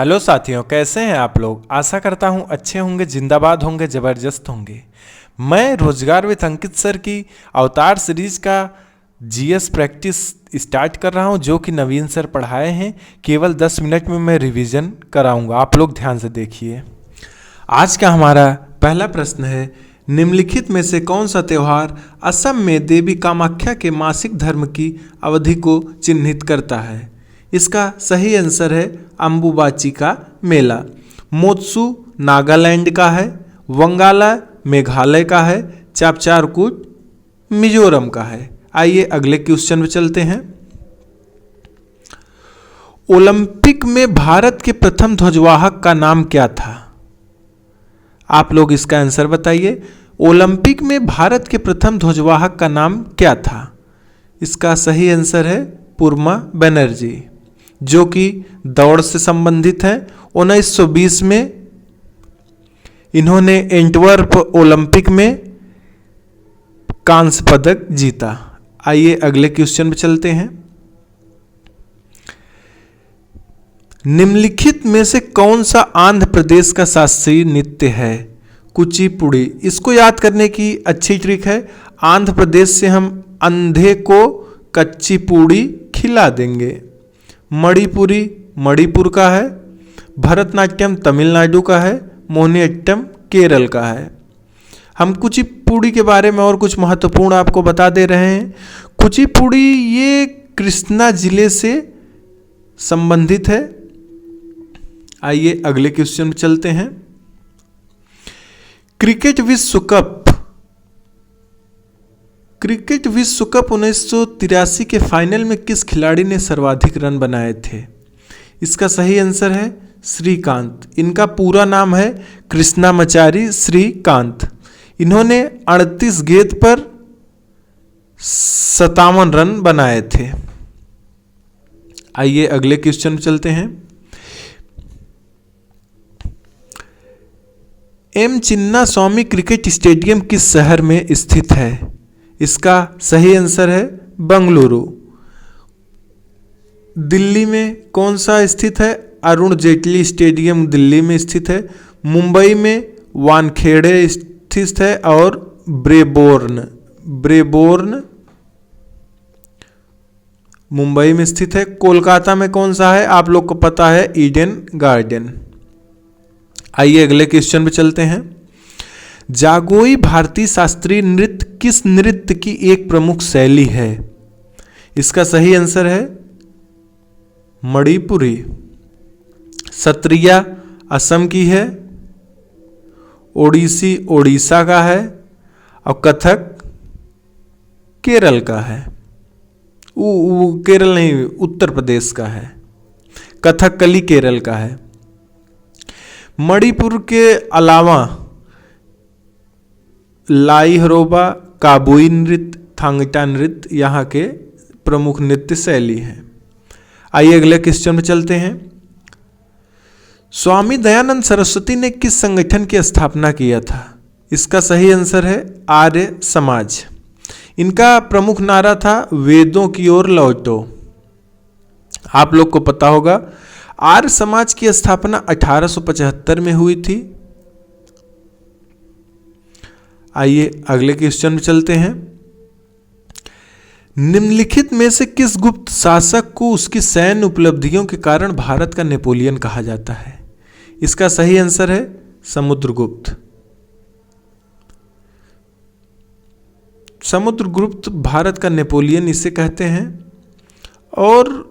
Hello साथियों, कैसे हैं आप लोग। आशा करता हूं अच्छे होंगे, जिंदाबाद होंगे, ज़बरदस्त होंगे। मैं रोजगार विद अंकित सर की अवतार सीरीज का जीएस प्रैक्टिस स्टार्ट कर रहा हूं, जो कि नवीन सर पढ़ाए हैं। केवल 10 मिनट में मैं रिवीजन कराऊंगा, आप लोग ध्यान से देखिए। आज का हमारा पहला प्रश्न है, निम्नलिखित में से कौन सा त्यौहार असम में देवी कामाख्या के मासिक धर्म की अवधि को चिन्हित करता है। इसका सही आंसर है अम्बुबाची का मेला। मोत्सु नागालैंड का है, वंगाला मेघालय का है, चापचारकूट मिजोरम का है। आइए अगले क्वेश्चन में चलते हैं। ओलंपिक में भारत के प्रथम ध्वजवाहक का नाम क्या था। आप लोग इसका आंसर बताइए। ओलंपिक में भारत के प्रथम ध्वजवाहक का नाम क्या था। इसका सही आंसर है पूर्मा बनर्जी, जो कि दौड़ से संबंधित है। 1920 में इन्होंने एंटवर्प ओलंपिक में कांस्य पदक जीता। आइए अगले क्वेश्चन में चलते हैं। निम्नलिखित में से कौन सा आंध्र प्रदेश का शास्त्रीय नृत्य है। कुचिपुड़ी। इसको याद करने की अच्छी ट्रिक है, आंध्र प्रदेश से हम अंधे को कच्ची पूड़ी खिला देंगे। मणिपुरी मणिपुर का है, भरतनाट्यम तमिलनाडु का है, मोहिनीअट्टम केरल का है। हम कुचिपुड़ी के बारे में और कुछ महत्वपूर्ण आपको बता दे रहे हैं। कुचिपुड़ी ये कृष्णा जिले से संबंधित है। आइए अगले क्वेश्चन में चलते हैं। क्रिकेट विश्व कप 1983 के फाइनल में किस खिलाड़ी ने सर्वाधिक रन बनाए थे। इसका सही आंसर है श्रीकांत। इनका पूरा नाम है कृष्णामाचारी श्रीकांत। इन्होंने 38 गेंद पर 57 रन बनाए थे। आइए अगले क्वेश्चन में चलते हैं। एम चिन्ना स्वामी क्रिकेट स्टेडियम किस शहर में स्थित है। इसका सही आंसर है बंगलुरु। दिल्ली में कौन सा स्थित है। अरुण जेटली स्टेडियम दिल्ली में स्थित है। मुंबई में वानखेड़े स्थित है और ब्रेबोर्न मुंबई में स्थित है। कोलकाता में कौन सा है, आप लोग को पता है, ईडन गार्डन। आइए अगले क्वेश्चन पे चलते हैं। जागोई भारतीय शास्त्रीय नृत्य किस नृत्य की एक प्रमुख शैली है। इसका सही आंसर है मणिपुरी। सत्रिया असम की है, ओडिसी ओडिशा का है और कथक केरल का है। केरल नहीं, उत्तर प्रदेश का है। कथकली केरल का है। मणिपुर के अलावा लाई हरोबा, काबुई नृत्य, थांगटा नृत्य यहाँ के प्रमुख नृत्य शैली हैं। आइए अगले क्वेश्चन में चलते हैं। स्वामी दयानंद सरस्वती ने किस संगठन की स्थापना किया था। इसका सही आंसर है आर्य समाज। इनका प्रमुख नारा था वेदों की ओर लौटो। आप लोग को पता होगा आर्य समाज की स्थापना 1875 में हुई थी। आइए अगले क्वेश्चन में चलते हैं। निम्नलिखित में से किस गुप्त शासक को उसकी सैन्य उपलब्धियों के कारण भारत का नेपोलियन कहा जाता है। इसका सही आंसर है समुद्रगुप्त। समुद्रगुप्त भारत का नेपोलियन इसे कहते हैं। और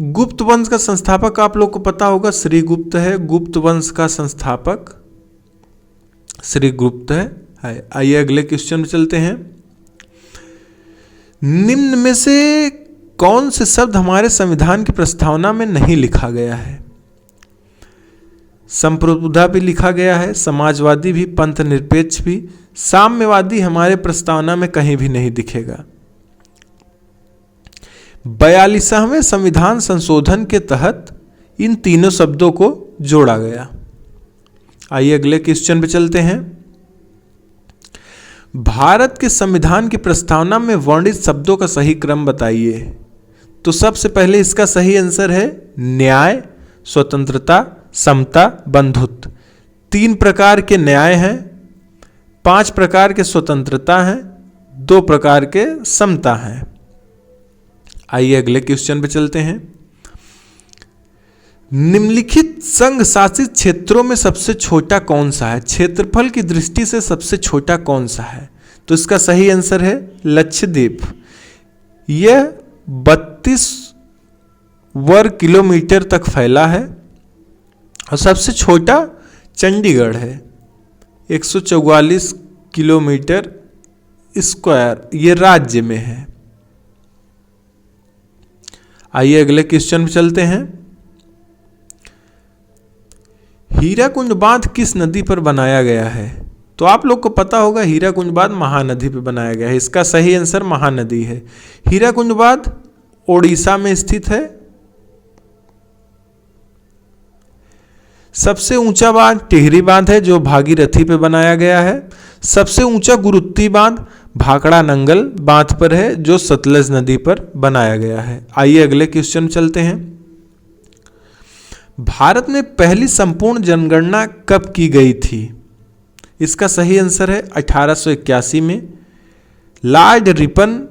गुप्त वंश का संस्थापक आप लोग को पता होगा श्रीगुप्त है। गुप्त वंश का संस्थापक श्रीगुप्त है। आइए अगले क्वेश्चन में चलते हैं। निम्न में से कौन से शब्द हमारे संविधान की प्रस्तावना में नहीं लिखा गया है। संप्रभुता भी लिखा गया है, समाजवादी भी, पंथ निरपेक्ष भी, साम्यवादी हमारे प्रस्तावना में कहीं भी नहीं दिखेगा। 42वें संविधान संशोधन के तहत इन तीनों शब्दों को जोड़ा गया। आइए अगले क्वेश्चन पे चलते हैं। भारत के संविधान की प्रस्तावना में वर्णित शब्दों का सही क्रम बताइए। तो सबसे पहले इसका सही आंसर है न्याय, स्वतंत्रता, समता, बंधुत्व। 3 प्रकार के न्याय हैं, 5 प्रकार के स्वतंत्रता हैं, 2 प्रकार के समता हैं। आइए अगले क्वेश्चन पे चलते हैं। निम्नलिखित संघ शासित क्षेत्रों में सबसे छोटा कौन सा है? क्षेत्रफल की दृष्टि से सबसे छोटा कौन सा है? तो इसका सही आंसर है लक्षद्वीप। यह 32 वर्ग किलोमीटर तक फैला है और सबसे छोटा चंडीगढ़ है, 144 किलोमीटर स्क्वायर, ये राज्य में है। आइए अगले क्वेश्चन पे चलते हैं। हीराकुंड बांध किस नदी पर बनाया गया है? तो आप लोग को पता होगा हीराकुंड बांध महानदी पर बनाया गया है। इसका सही आंसर महानदी है। हीराकुंड बांध ओडिशा में स्थित है। सबसे ऊंचा बांध टिहरी बांध है जो भागीरथी पे बनाया गया है। सबसे ऊंचा गुरुत्ती बांध भाखड़ा नंगल बांध पर है जो सतलज नदी पर बनाया गया है। आइए अगले क्वेश्चन चलते हैं। भारत में पहली संपूर्ण जनगणना कब की गई थी? इसका सही आंसर है 1881 में। लॉर्ड रिपन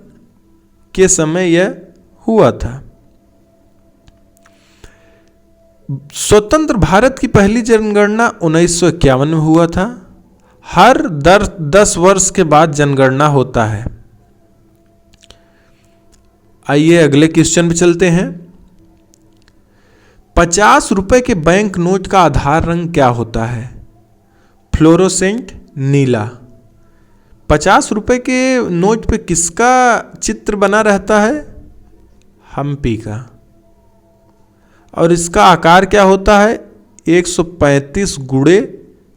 के समय यह हुआ था। स्वतंत्र भारत की पहली जनगणना 1951 में हुआ था। हर 10 वर्ष के बाद जनगणना होता है। आइए अगले क्वेश्चन पे चलते हैं। 50 रुपए के बैंक नोट का आधार रंग क्या होता है? फ्लोरोसेंट, नीला। 50 रुपए के नोट पे किसका चित्र बना रहता है? हम्पी का। और इसका आकार क्या होता है? 135 गुणे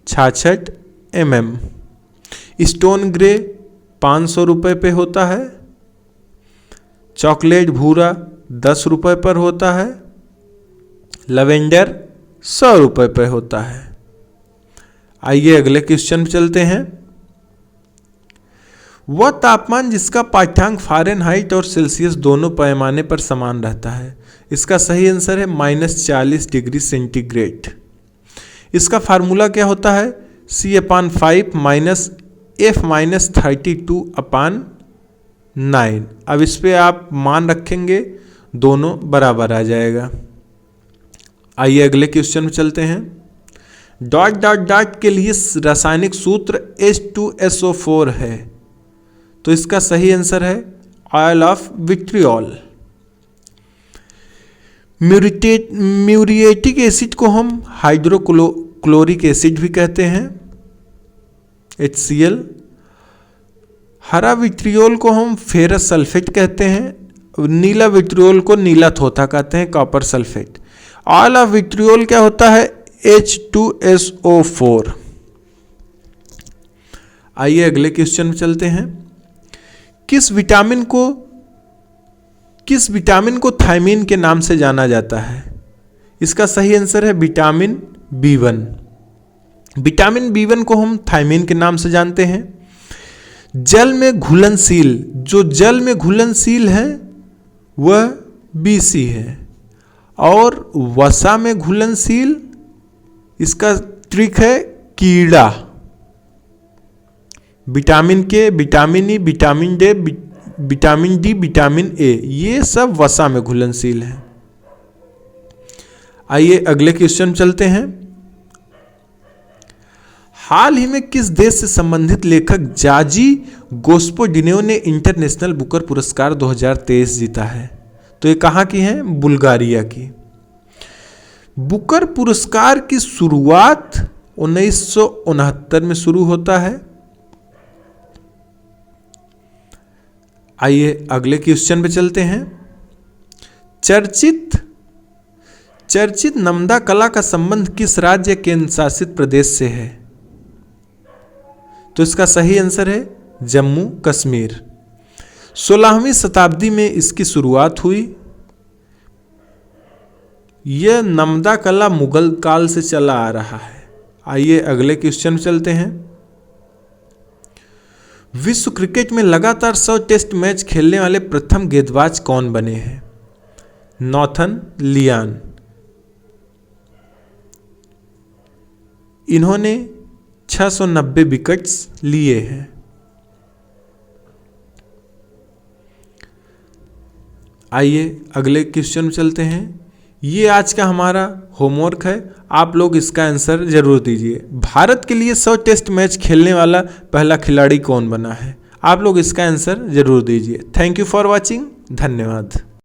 66 mm। स्टोन ग्रे 500 रुपये पे होता है। चॉकलेट भूरा 10 रुपये पर होता है। लवेंडर 100 रुपये पे होता है। आइए अगले क्वेश्चन पे चलते हैं। वह तापमान जिसका पाठ्यांक फ़ारेनहाइट और सेल्सियस दोनों पैमाने पर समान रहता है। इसका सही आंसर है -40 डिग्री सेंटीग्रेड। इसका फार्मूला क्या होता है? C/5 -F-32/9। अब इस पे आप मान रखेंगे दोनों बराबर आ जाएगा। आइए अगले क्वेश्चन में चलते हैं। डॉट डॉट डॉट के लिए रासायनिक सूत्र H2SO4 है, तो इसका सही आंसर है oil of vitriol. Muriatic acid को हम हाइड्रोक्लोरिक एसिड भी कहते हैं, HCl। हरा विट्रियोल को हम फेरस सल्फेट कहते हैं। नीला विट्रियोल को नीला थोथा कहते हैं, copper sulphate. Oil of vitriol क्या होता है? H2SO4। आइए अगले क्वेश्चन में चलते हैं। किस विटामिन को थायमीन के नाम से जाना जाता है? इसका सही आंसर है विटामिन B1। विटामिन B1 को हम थायमीन के नाम से जानते हैं। जल में घुलनशील, जो जल में घुलनशील है वह BC है। और वसा में घुलनशील, इसका ट्रिक है कीड़ा। विटामिन के, vitamin E, vitamin D, vitamin A, ये सब वसा में घुलनशील है। आइए अगले क्वेश्चन चलते हैं। हाल ही में किस देश से संबंधित लेखक जाजी गोस्पोडिनो ने इंटरनेशनल बुकर पुरस्कार 2023 जीता है? तो ये कहाँ की है? बुल्गारिया की। बुकर पुरस्कार की शुरुआत 1969 में शुरू होता है। आइए अगले क्वेश्चन पे चलते हैं। चर्चित नमदा कला का संबंध किस राज्य केंद्र शासित प्रदेश से है? तो इसका सही आंसर है जम्मू कश्मीर। 16वीं शताब्दी में इसकी शुरुआत हुई। यह नमदा कला मुगल काल से चला आ रहा है। आइए अगले क्वेश्चन चलते हैं। विश्व क्रिकेट में लगातार 100 टेस्ट मैच खेलने वाले प्रथम गेंदबाज कौन बने हैं? Nathan Lian. इन्होंने 690 विकेट्स लिए हैं। आइए अगले क्वेश्चन में चलते हैं। ये आज का हमारा होमवर्क है, आप लोग इसका आंसर जरूर दीजिए। भारत के लिए 100 टेस्ट मैच खेलने वाला पहला खिलाड़ी कौन बना है? आप लोग इसका आंसर जरूर दीजिए। Thank you for watching. धन्यवाद।